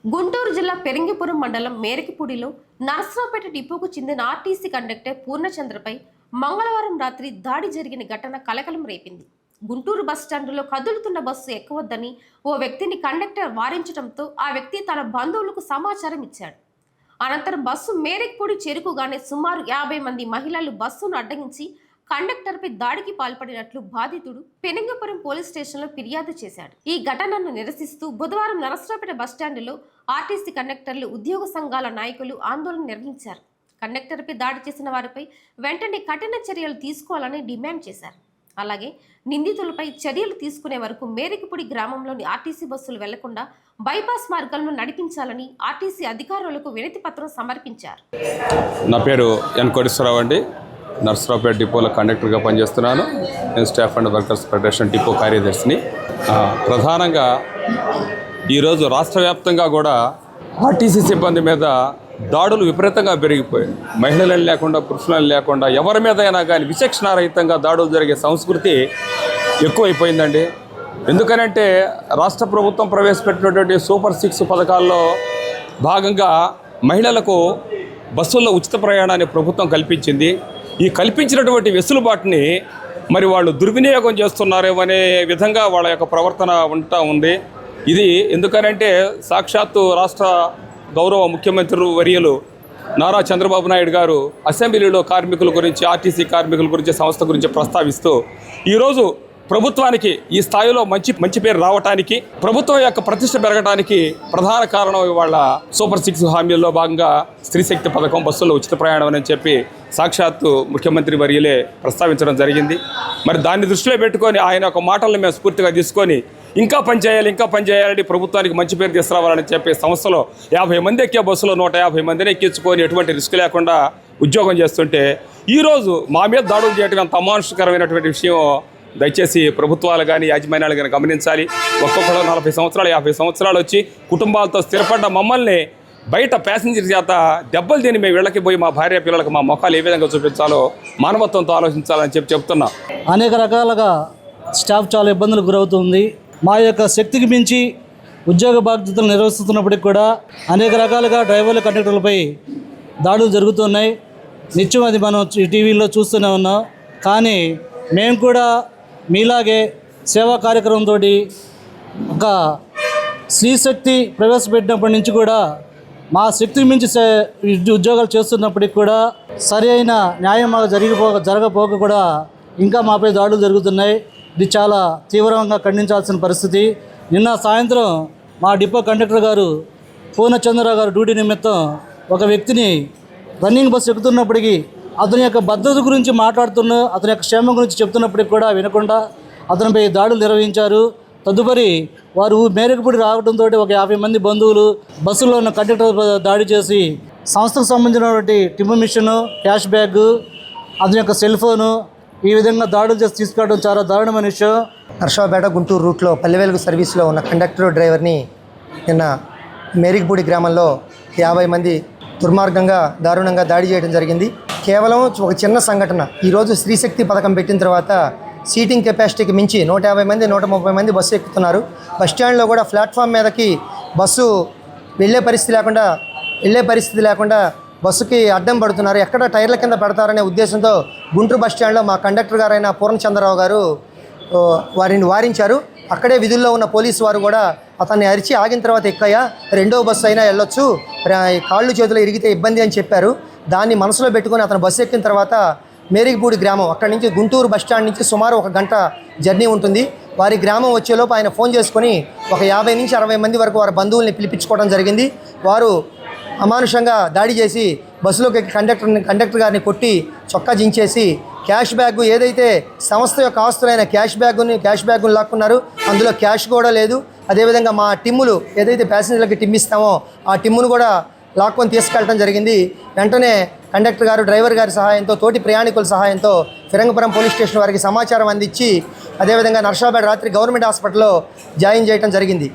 గుంటూరు జిల్లా పెరింగిపురం మండలం మేరకిపూడిలో నరసరావుపేట డిపోకు చెందిన ఆర్టీసీ కండక్టర్ పూర్ణచంద్రపై మంగళవారం రాత్రి దాడి జరిగిన ఘటన కలకలం రేపింది. గుంటూరు బస్టాండులో కదులుతున్న బస్సు ఎక్కవద్దని ఓ వ్యక్తిని కండక్టర్ వారించడంతో ఆ వ్యక్తి తన బంధువులకు సమాచారం ఇచ్చాడు. అనంతరం బస్సు మేరకిపూడి చేరుకోగానే సుమారు 50 మంది మహిళలు బస్సును అడ్డగించి కండక్టర్పై దాడికి పాల్పడినట్లు బాధితుడు పెరింగిపురం పోలీస్ స్టేషన్లో ఫిర్యాదు చేశాడు. ఈ ఘటనను నిరసిస్తూ బుధవారం నరసరావుపేట బస్టాండులో ఆర్టీసీ కండక్టర్లు, ఉద్యోగ సంఘాల నాయకులు ఆందోళన నిర్వహించారు. కండక్టర్పై దాడి చేసిన వారిపై వెంటనే కఠిన చర్యలు తీసుకోవాలని డిమాండ్ చేశారు. అలాగే నిందితులపై చర్యలు తీసుకునే వరకు మేరకిపూడి గ్రామంలోని ఆర్టీసీ బస్సులు వెళ్లకుండా బైపాస్ మార్గాలను నడిపించాలని ఆర్టీసీ అధికారులకు వినతి పత్రం సమర్పించారు. నా పేరు ఎన్ కోటేశ్వరరావు అండి. నరసరావుపేట డిపోలో కండక్టర్గా పనిచేస్తున్నాను. నేను staff and workers federation depot కార్యదర్శిని. ప్రధానంగా ఈరోజు రాష్ట్ర వ్యాప్తంగా కూడా ఆర్టీసీ సిబ్బంది మీద దాడులు విపరీతంగా పెరిగిపోయాయి. మహిళలను లేకుండా, పురుషులను లేకుండా ఎవరి మీద అయినా కానీ విచక్షణారహితంగా దాడులు జరిగే సంస్కృతి ఎక్కువైపోయిందండి. ఎందుకనంటే రాష్ట్ర ప్రభుత్వం ప్రవేశపెట్టినటువంటి సూపర్ 6 పథకాల్లో భాగంగా మహిళలకు బస్సుల్లో ఉచిత ప్రయాణాన్ని ప్రభుత్వం కల్పించింది. ఈ కల్పించినటువంటి వెసులుబాటుని మరి వాళ్ళు దుర్వినియోగం చేస్తున్నారేమనే విధంగా వాళ్ళ యొక్క ప్రవర్తన ఉంది. ఇది ఎందుకనంటే సాక్షాత్తు రాష్ట్ర గౌరవ ముఖ్యమంత్రి వర్యులు నారా చంద్రబాబు నాయుడు గారు అసెంబ్లీలో కార్మికుల గురించి, ఆర్టీసీ కార్మికుల గురించి, సంస్థ గురించి ప్రస్తావిస్తూ ఈరోజు ప్రభుత్వానికి ఈ స్థాయిలో మంచి పేరు రావడానికి, ప్రభుత్వం యొక్క ప్రతిష్ట పెరగడానికి ప్రధాన కారణం ఇవాళ సూపర్ 6 హామీల్లో భాగంగా స్త్రీశక్తి పథకం, బస్సుల్లో ఉచిత ప్రయాణం అని చెప్పి సాక్షాత్తు ముఖ్యమంత్రి వర్యులే ప్రస్తావించడం జరిగింది. మరి దాన్ని దృష్టిలో పెట్టుకొని ఆయన ఒక మాటలను మేము స్ఫూర్తిగా తీసుకొని ఇంకా పనిచేయాలని, ప్రభుత్వానికి మంచి పేరు తీసుకురావాలని చెప్పి సంస్థలో 50 మంది ఎక్కే బస్సులో 150 మందిని ఎక్కించుకొని ఎటువంటి రిస్క్ లేకుండా ఉద్యోగం చేస్తుంటే ఈరోజు మా మీద దాడులు చేయడం అంత అమానుషకరమైనటువంటి విషయం. దయచేసి ప్రభుత్వాలు కానీ, యాజమాన్యాలు కానీ గమనించాలి. ఒక్కొక్కరు 40 సంవత్సరాలు, 50 సంవత్సరాలు వచ్చి కుటుంబాలతో స్థిరపడ్డ మమ్మల్ని బయట ప్యాసింజర్ చేత దెబ్బలు తిని మేము వీళ్ళకి పోయి మా భార్య పిల్లలకు మా ముఖాలు ఏ విధంగా చూపించాలో మానవత్వంతో ఆలోచించాలని చెప్తున్నా. అనేక రకాలుగా స్టాఫ్ చాలా ఇబ్బందులకు గురవుతుంది. మా యొక్క శక్తికి మించి ఉద్యోగ బాధ్యతలు నిర్వహిస్తున్నప్పటికి కూడా అనేక రకాలుగా డ్రైవర్ల, కండక్టర్లపై దాడులు జరుగుతున్నాయి. నిత్యం అది మనం టీవీలో చూస్తూనే ఉన్నాం. కానీ మేము కూడా మీలాగే సేవా కార్యక్రమంతో ఒక స్త్రీశక్తి ప్రవేశపెట్టినప్పటి నుంచి కూడా మా శక్తికి మించి ఉద్యోగాలు చేస్తున్నప్పటికి కూడా సరి అయిన న్యాయం జరగపోక కూడా ఇంకా మాపై దాడులు జరుగుతున్నాయి. ఇది చాలా తీవ్రంగా ఖండించాల్సిన పరిస్థితి. నిన్న సాయంత్రం మా డిపో కండక్టర్ గారు పూర్ణచంద్రరావు గారు డ్యూటీ నిమిత్తం ఒక వ్యక్తిని రన్నింగ్ బస్సు ఎక్కుతున్నప్పటికీ అతని యొక్క భద్రత గురించి అతని యొక్క క్షేమం గురించి చెప్తున్నప్పటికి కూడా వినకుండా అతనిపై దాడులు నిర్వహించారు. తదుపరి వారు మేరకిపూడి రావడంతో ఒక 50 మంది బంధువులు బస్సులో ఉన్న కండక్టర్ దాడి చేసి సంస్థకు సంబంధించినటువంటి టిమ్ మిషన్, క్యాష్ బ్యాగ్, అతని యొక్క సెల్ ఫోను ఈ విధంగా దాడులు చేసి తీసుకురావడం చాలా దారుణమైన విషయం. నరసరావుపేట గుంటూరు రూట్లో పల్లెవేలుగు సర్వీస్లో ఉన్న కండక్టర్, డ్రైవర్ని నిన్న మేరకిపూడి గ్రామంలో 50 మంది దుర్మార్గంగా, దారుణంగా దాడి చేయడం జరిగింది. కేవలం ఒక చిన్న సంఘటన. ఈరోజు స్త్రీశక్తి పథకం పెట్టిన తర్వాత సీటింగ్ కెపాసిటీకి మించి 150 మంది, 130 మంది బస్సు ఎక్కుతున్నారు. బస్టాండ్లో కూడా ప్లాట్ఫామ్ మీదకి బస్సు వెళ్ళే పరిస్థితి లేకుండా బస్సుకి అడ్డం పడుతున్నారు. ఎక్కడ టైర్ల కింద పెడతారనే ఉద్దేశంతో గుంటూరు బస్టాండ్లో మా కండక్టర్ గారైన పూర్ణచంద్రరావు గారు వారిని వారించారు. అక్కడే విధుల్లో ఉన్న పోలీసు వారు కూడా అతన్ని అరిచి ఆగిన తర్వాత ఎక్కయ్యా, రెండో బస్సు అయినా వెళ్ళొచ్చు, కాళ్ళు చేతులు ఇరిగితే ఇబ్బంది అని చెప్పారు. దాన్ని మనసులో పెట్టుకొని అతను బస్సు ఎక్కిన తర్వాత మేరకిపూడి గ్రామం, అక్కడి నుంచి గుంటూరు బస్టాండ్ నుంచి సుమారు 1 గంట జర్నీ ఉంటుంది. వారి గ్రామం వచ్చేలోపు ఆయన ఫోన్ చేసుకొని ఒక 50 నుంచి 60 మంది వరకు వారి బంధువుల్ని పిలిపించుకోవడం జరిగింది. వారు అమానుషంగా దాడి చేసి బస్సులోకి కండక్టర్ గారిని కొట్టి చొక్కా జించేసి క్యాష్ బ్యాగ్, ఏదైతే సంస్థ యొక్క ఆస్తులైన క్యాష్ బ్యాగును లాక్కున్నారు. అందులో క్యాష్ కూడా లేదు. అదేవిధంగా మా టిమ్ములు, ఏదైతే ప్యాసింజర్లకి టిమ్ ఇస్తామో ఆ టిమ్మును కూడా లాక్కొని తీసుకెళ్ళడం జరిగింది. వెంటనే కండక్టర్ గారు, డ్రైవర్ గారి సహాయంతో, తోటి ప్రయాణికుల సహాయంతో ఫిరంగిపురం పోలీస్ స్టేషన్ వారికి సమాచారం అందించి అదేవిధంగా నరసరావుపేట రాత్రి గవర్నమెంట్ హాస్పిటల్లో జాయిన్ చేయడం జరిగింది.